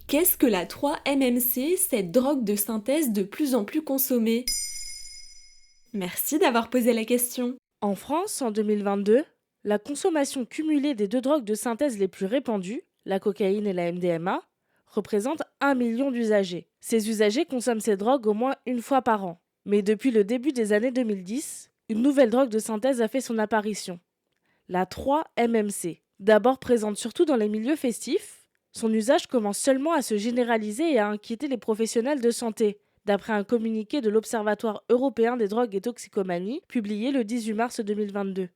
Qu'est-ce que la 3-MMC, cette drogue de synthèse de plus en plus consommée? Merci d'avoir posé la question. En France, en 2022, la consommation cumulée des deux drogues de synthèse les plus répandues, la cocaïne et la MDMA, représente 1 million d'usagers. Ces usagers consomment ces drogues au moins une fois par an. Mais depuis le début des années 2010, une nouvelle drogue de synthèse a fait son apparition, la 3-MMC. D'abord présente surtout dans les milieux festifs, son usage commence seulement à se généraliser et à inquiéter les professionnels de santé, d'après un communiqué de l'Observatoire européen des drogues et toxicomanies, publié le 18 mars 2022.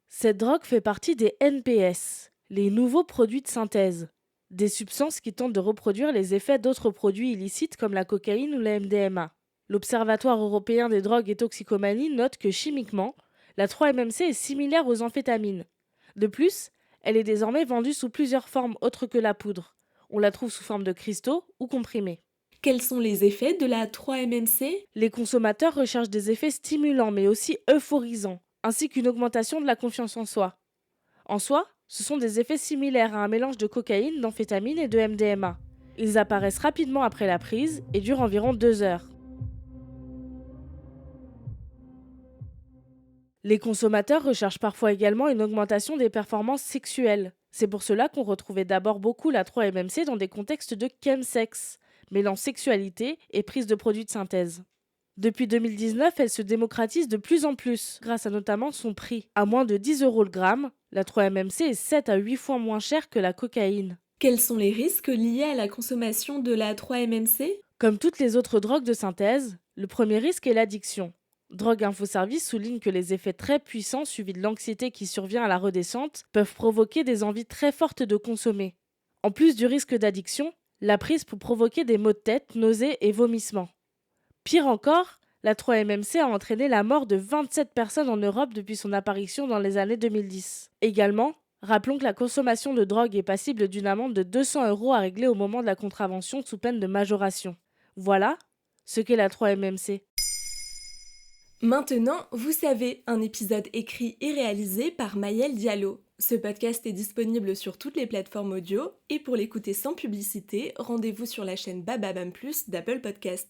Cette drogue fait partie des NPS, les nouveaux produits de synthèse, des substances qui tentent de reproduire les effets d'autres produits illicites comme la cocaïne ou la MDMA. L'Observatoire européen des drogues et toxicomanies note que chimiquement, la 3-MMC est similaire aux amphétamines. De plus, elle est désormais vendue sous plusieurs formes autres que la poudre. On la trouve sous forme de cristaux ou comprimés. Quels sont les effets de la 3-MMC? Les consommateurs recherchent des effets stimulants mais aussi euphorisants, ainsi qu'une augmentation de la confiance en soi. En soi, ce sont des effets similaires à un mélange de cocaïne, d'amphétamine et de MDMA. Ils apparaissent rapidement après la prise et durent environ 2 heures. Les consommateurs recherchent parfois également une augmentation des performances sexuelles. C'est pour cela qu'on retrouvait d'abord beaucoup la 3-MMC dans des contextes de chemsex, mêlant sexualité et prise de produits de synthèse. Depuis 2019, elle se démocratise de plus en plus, grâce à notamment son prix. À moins de 10 euros le gramme, la 3-MMC est 7 à 8 fois moins chère que la cocaïne. Quels sont les risques liés à la consommation de la 3-MMC? Comme toutes les autres drogues de synthèse, le premier risque est l'addiction. Drogue Info Service souligne que les effets très puissants suivis de l'anxiété qui survient à la redescente peuvent provoquer des envies très fortes de consommer. En plus du risque d'addiction, la prise peut provoquer des maux de tête, nausées et vomissements. Pire encore, la 3-MMC a entraîné la mort de 27 personnes en Europe depuis son apparition dans les années 2010. Également, rappelons que la consommation de drogue est passible d'une amende de 200 euros à régler au moment de la contravention sous peine de majoration. Voilà ce qu'est la 3-MMC. Maintenant, vous savez, un épisode écrit et réalisé par Maëlle Diallo. Ce podcast est disponible sur toutes les plateformes audio et pour l'écouter sans publicité, rendez-vous sur la chaîne Bababam Plus d'Apple Podcast.